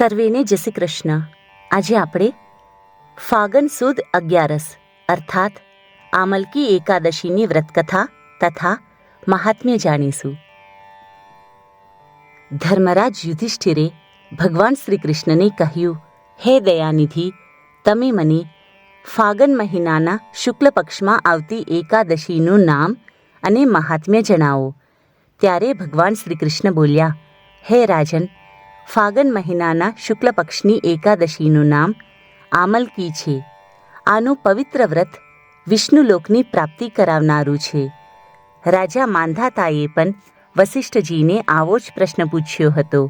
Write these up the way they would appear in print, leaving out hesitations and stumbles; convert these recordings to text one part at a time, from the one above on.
સર્વેને જય શ્રી કૃષ્ણ. આજે આપણે ફાગણ સુદ 11 અર્થાત આમલકી એકાદશીની વ્રતકથા તથા મહાત્મ્ય જાણીશું. ધર્મરાજ યુધિષ્ઠિરે ભગવાન શ્રી કૃષ્ણને કહ્યું, હે દયાનિધિ, તમે મને ફાગણ મહિનાના શુક્લ પક્ષમાં આવતી એકાદશીનું નામ અને મહાત્મ્ય જણાવો. ત્યારે ભગવાન શ્રી કૃષ્ણ બોલ્યા, હે રાજન, ફાગણ મહિનાના શુક્લ પક્ષની એકાદશીનું નામ આમલકી છે. આનું પવિત્ર વ્રત વિષ્ણુલોકની પ્રાપ્તિ કરાવનારું છે. રાજા માંધાતાએ પણ વસિષ્ઠજીને આવો જ પ્રશ્ન પૂછ્યો હતો,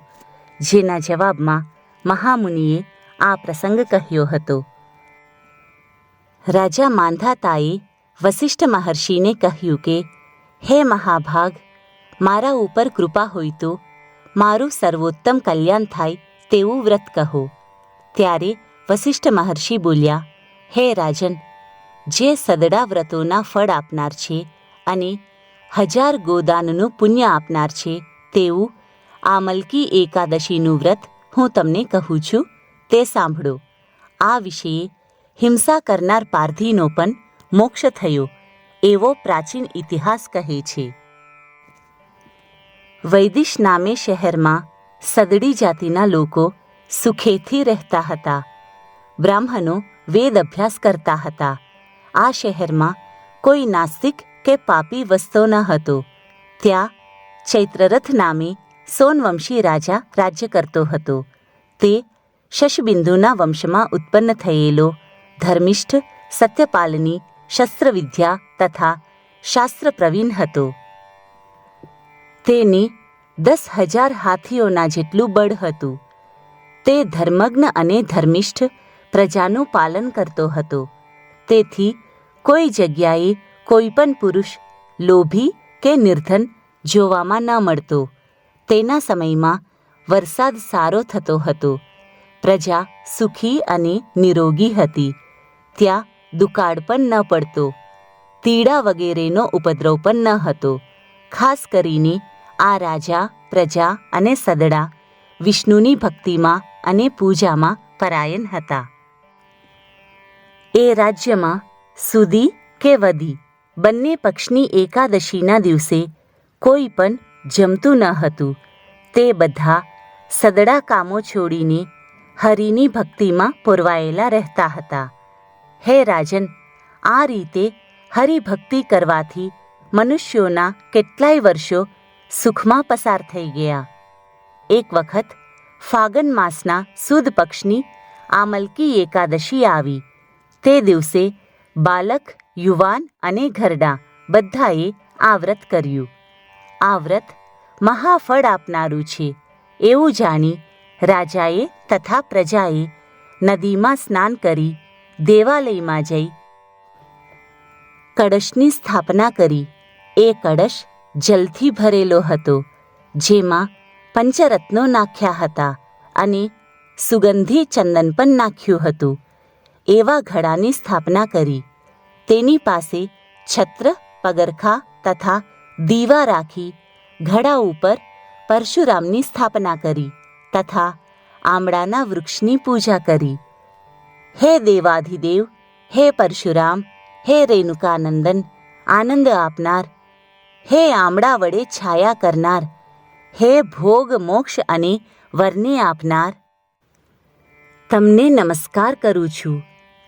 જેના જવાબમાં મહામુનિએ આ પ્રસંગ કહ્યો હતો. રાજા માંધાતાએ વસિષ્ઠ મહર્ષિને કહ્યું કે, હે મહાભાગ, મારા ઉપર કૃપા હોય તો મારું સર્વોત્તમ કલ્યાણ થાય તેવું વ્રત કહો. ત્યારે વસિષ્ઠ મહર્ષિ બોલ્યા, હે રાજન, જે સદડા વ્રતોના ફળ આપનાર છે અને 1000 ગોદાનનું પુણ્ય આપનાર છે તેવું આમલકી એકાદશીનું વ્રત હું તમને કહું છું, તે સાંભળો. આ વિષયે હિંસા કરનાર પારધીનો પણ મોક્ષ થયો એવો પ્રાચીન ઇતિહાસ કહે છે. વૈદિશ નામે શહેરમાં સદડી જાતિના લોકો સુખેથી રહેતા હતા. બ્રાહ્મણો વેદ અભ્યાસ કરતા હતા. આ શહેરમાં કોઈ નાસ્તિક કે પાપી વસ્તો ન હતો. ત્યાં ચૈત્રરથ નામે સોનવંશી રાજા રાજ્ય કરતો હતો. તે શશબિંદુના વંશમાં ઉત્પન્ન થયેલો ધર્મિષ્ઠ સત્યપાલની શસ્ત્રવિદ્યા તથા શાસ્ત્ર પ્રવીણ હતો. તેને 10,000 હાથીઓના જેટલું બળ હતું. તે ધર્મજ્ઞ અને ધર્મિષ્ઠ પ્રજાનું પાલન કરતો હતો. તેથી કોઈ જગ્યાએ કોઈ પણ પુરુષ લોભી કે નિર્ધન જોવામાં ન મળતો. તેના સમયમાં વરસાદ સારો થતો હતો. પ્રજા સુખી અને નિરોગી હતી. ત્યાં દુકાળ પણ ન પડતો. તીડા વગેરેનો ઉપદ્રવ પણ ન હતો. ખાસ કરીને આ રાજા, પ્રજા અને સદડા વિષ્ણુની ભક્તિમાં અને પૂજામાં પરાયણ હતા. એ રાજ્યમાં સુદી કે વદી બંને પક્ષની એકાદશીના દિવસે કોઈ પણ જમતું ન હતું. તે બધા સદડા કામો છોડીને હરિની ભક્તિમાં પોરવાયેલા રહેતા હતા. હે રાજન, આ રીતે હરિભક્તિ કરવાથી મનુષ્યોના કેટલાય વર્ષો સુખમાં પસાર થઈ ગયા. એક વખત ફાગણ માસના સુદ પક્ષની આમલકી એકાદશી આવી. તે દિવસે બાલક, યુવાન અને ઘરડા બધાએ આ વ્રત કર્યું. આ વ્રત મહાફળ આપનારું છે એવું જાણી રાજાએ તથા પ્રજાએ નદીમાં સ્નાન કરી દેવાલયમાં જઈ કળશની સ્થાપના કરી. એ કળશ જલથી ભરેલો હતો, જેમાં પંચરત્નો નાખ્યા હતા અને સુગંધી ચંદન પણ નાખ્યું હતું. એવા ઘડાની સ્થાપના કરી. તેની પાસે છત્ર, પગરખા તથા દીવા રાખી ઘડા ઉપર પરશુરામની સ્થાપના કરી તથા આમળાના વૃક્ષની પૂજા કરી. હે દેવાધિદેવ, હે પરશુરામ, હે રેણુકાનંદન, આનંદ આપનાર, હે આમળા વડે છાયા કરનાર, હે ભોગ, મોક્ષ અને વરને આપનાર, તમને નમસ્કાર કરું છું.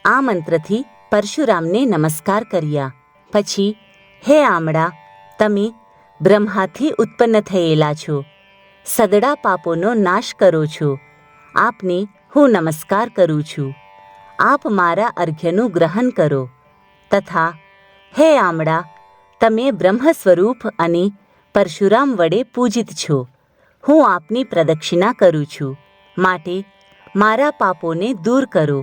આ મંત્રથી પરશુરામને નમસ્કાર કર્યા. પછી, હે આમળા, તમે બ્રહ્માથી ઉત્પન્ન થયેલા છો. સદડા પાપોનો નાશ કરો છો. આપને હું નમસ્કાર કરું છું. આપ મારા અર્ઘ્યનું ગ્રહણ કરો. તથા, હે આમળા, તમે બ્રહ્મ સ્વરૂપ અને પરશુરામ વડે પૂજિત છો. હું આપની પ્રદક્ષિણા કરું છું. માટે મારા પાપોને દૂર કરો.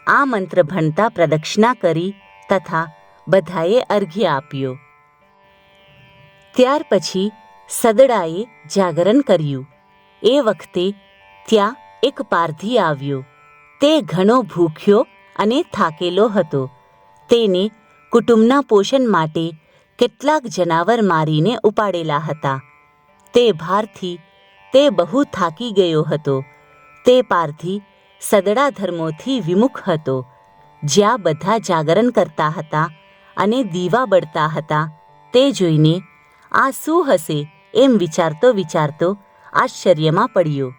આ મંત્ર ભણતા પ્રદક્ષિણા કરી તથા બધાએ અર્ઘ્ય આપ્યો. ત્યાર પછી સદડાએ જાગરણ કર્યું. એ વખતે ત્યાં એક પારધી આવ્યો. તે ઘણો ભૂખ્યો અને થાકેલો હતો. તેને કુટુંબના પોષણ માટે કેટલાક જનાવર મારીને ઉપાડેલા હતા. તે ભારથી તે બહુ થાકી ગયો હતો. તે પારધી સદડા ધર્મોથી વિમુખ હતો. જ્યાં બધા જાગરણ કરતા હતા અને દીવા બળતા હતા તે જોઈને આ શું હશે એમ વિચારતો વિચારતો આશ્ચર્યમાં પડ્યો.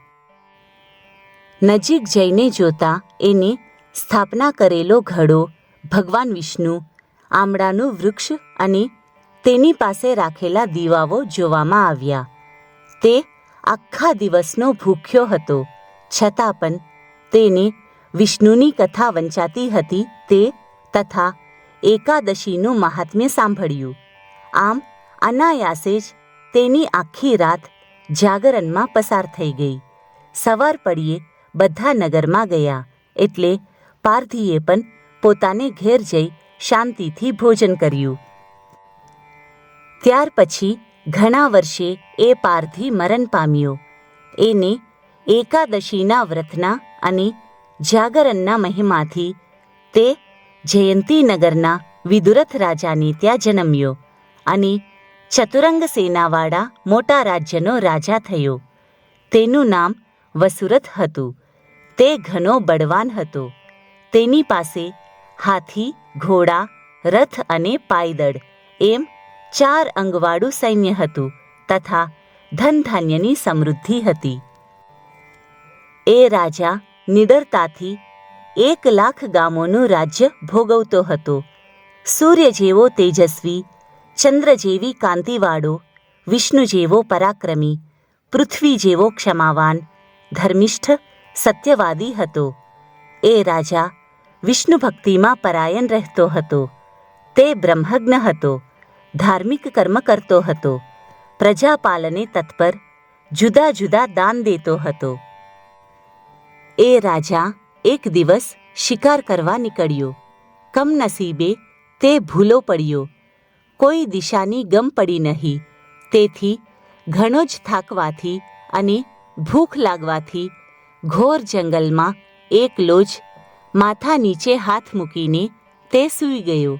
નજીક જઈને જોતા એને સ્થાપના કરેલો ઘડો, ભગવાન વિષ્ણુ, આમળાનું વૃક્ષ અને તેની પાસે રાખેલા દીવાઓ જોવામાં આવ્યા. તે આખા દિવસનો ભૂખ્યો હતો, છતાં પણ તેને વિષ્ણુની કથા વંચાતી હતી તે તથા એકાદશીનું મહાત્મ્ય સાંભળ્યું. આમ અનાયાસે જ તેની આખી રાત જાગરણમાં પસાર થઈ ગઈ. સવાર પડીએ બધા નગરમાં ગયા એટલે પારધીએ પણ પોતાને ઘેર જઈ શાંતિથી ભોજન કર્યું. ત્યાર પછી ઘણા વર્ષે એ પારધી મરણ પામ્યો. એને એકાદશીના વ્રતના અને જાગરણના મહિમાથી તે જયંતીનગરના વિદુરથ રાજાને ત્યાં જન્મ્યો અને ચતુરંગ સેનાવાળા મોટા રાજ્યનો રાજા થયો. તેનું નામ વસુરથ હતું. તે ઘણો બળવાન હતો. તેની પાસે હાથી, ઘોડા, રથ અને પાયદળ એમ 4 અંગવાળું સૈન્ય હતું તથા ધન ધાન્યની સમૃદ્ધિ હતી. એ રાજા નિડરતાથી 1,00,000 ગામોનું રાજ્ય ભોગવતો હતો. સૂર્ય જેવો તેજસ્વી, ચંદ્ર જેવી કાંતિવાળો, વિષ્ણુ જેવો પરાક્રમી, પૃથ્વી જેવો ક્ષમાવાન, ધર્મિષ્ઠ, સત્યવાદી હતો. એ રાજા વિષ્ણુ ભક્તિમાં પરાયણ રહેતો હતો. તે બ્રહ્મજ્ઞ હતો, ધાર્મિક કર્મ કરતો હતો, પ્રજાપાલને તત્પર, જુદા જુદા દાન દેતો હતો. એ રાજા એક દિવસ શિકાર કરવા નીકળ્યો. કમનસીબે તે ભૂલો પડ્યો. કોઈ દિશાની ગમ પડી નહીં. તેથી ઘણો જ થાકવાથી અને ભૂખ લાગવાથી ઘોર જંગલમાં એકલો જ માથા નીચે હાથ મૂકીને તે સૂઈ ગયો.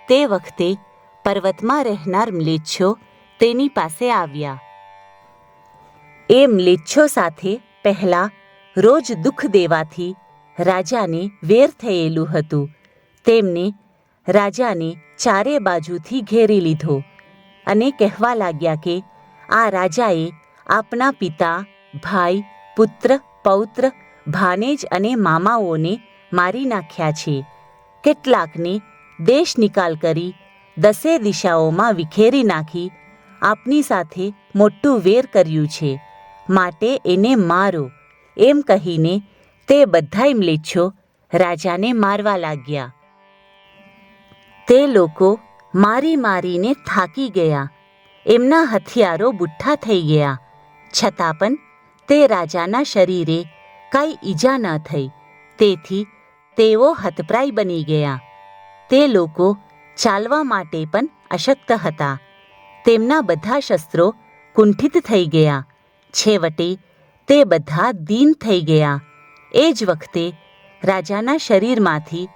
તે વખતે પર્વતમાં રહેનાર મ્લેચ્છો તેની પાસે આવ્યા. એ મ્લેચ્છો સાથે પહેલાં રોજ દુઃખ દેવાથી રાજાને વેર થયેલું હતું. તેમને રાજાને ચારે બાજુથી ઘેરી લીધો અને કહેવા લાગ્યા કે આ રાજાએ આપના પિતા, ભાઈ, પુત્ર, પૌત્ર, ભાનેજ અને મામાઓને મારી નાખ્યા છે. કેટલાકને દેશ નિકાલ કરી 10 દિશાઓમાં વિખેરી નાખી આપની સાથે મોટું વેર કર્યું છે. માટે એને મારો એમ કહીને તે બધાય મ્લેચ્છો રાજાને મારવા લાગ્યા. તે લોકો મારી મારીને થાકી ગયા. એમના હથિયારો બુઠ્ઠા થઈ ગયા. છતાં પણ તે રાજાના શરીરે કાંઈ ઈજા ન થઈ. તેથી તેઓ હતપ્રાય બની ગયા. તે લોકો ચાલવા માટે પણ અશક્ત હતા. તેમના બધા શસ્ત્રો કુંઠિત થઈ ગયા. છેવટે તે બધા દીન થઈ ગયા. એ જ વખતે રાજાના શરીરમાંથી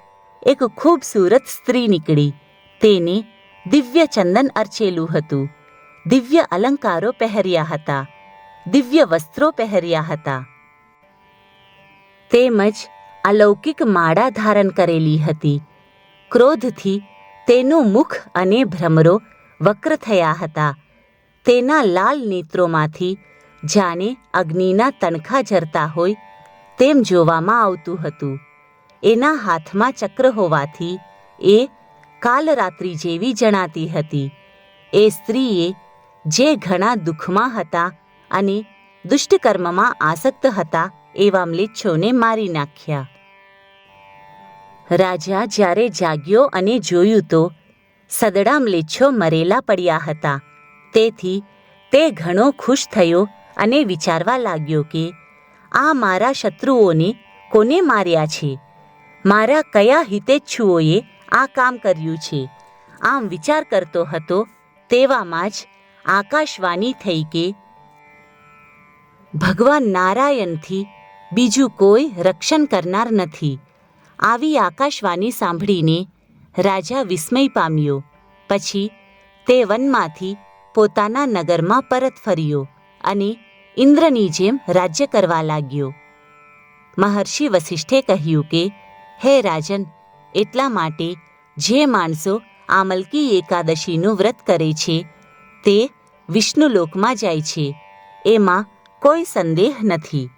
એક ખૂબસૂરત સ્ત્રી નીકળી. તેને દિવ્ય ચંદન અર્ચેલું હતું, દિવ્ય અલંકારો પહેર્યા હતા, દિવ્ય વસ્ત્રો પહેર્યા હતા, તેમજ અલૌકિક માળા ધારણ કરેલી હતી. ક્રોધથી તેનું મુખ અને ભ્રમરો વક્ર થયા હતા. તેના લાલ નેત્રોમાંથી જાણે અગ્નિના તણખા ઝરતા હોય તેમ જોવામાં આવતું હતું. એના હાથમાં ચક્ર હોવાથી એ કાલરાત્રિ જેવી જણાતી હતી. એ સ્ત્રીએ જે ઘણા દુઃખમાં હતા અને દુષ્ટકર્મમાં આસક્ત હતા એવા મ્લેચ્છોને મારી નાખ્યા. રાજા જ્યારે જાગ્યો અને જોયું તો સદડા મ્લેચ્છો મરેલા પડ્યા હતા. તેથી તે ઘણો ખુશ થયો અને વિચારવા લાગ્યો કે આ મારા શત્રુઓને કોને માર્યા છે? મારા કયા હિતેચ્છુઓએ આ કામ કર્યું છે? આમ વિચાર કરતો હતો તેવામાં જ આકાશવાણી થઈ કે ભગવાન નારાયણથી બીજું કોઈ રક્ષણ કરનાર નથી. આવી આકાશવાણી સાંભળીને રાજા વિસ્મય પામ્યો. પછી તે વનમાંથી પોતાના નગરમાં પરત ફર્યો અને ઇન્દ્રની જેમ રાજ્ય કરવા લાગ્યો. મહર્ષિ વસિષ્ઠે કહ્યું કે, હે રાજન, એટલા માટે જે માણસો આમલકી એકાદશીનું વ્રત કરે છે તે વિષ્ણુલોકમાં જાય છે, એમાં કોઈ સંદેહ નથી.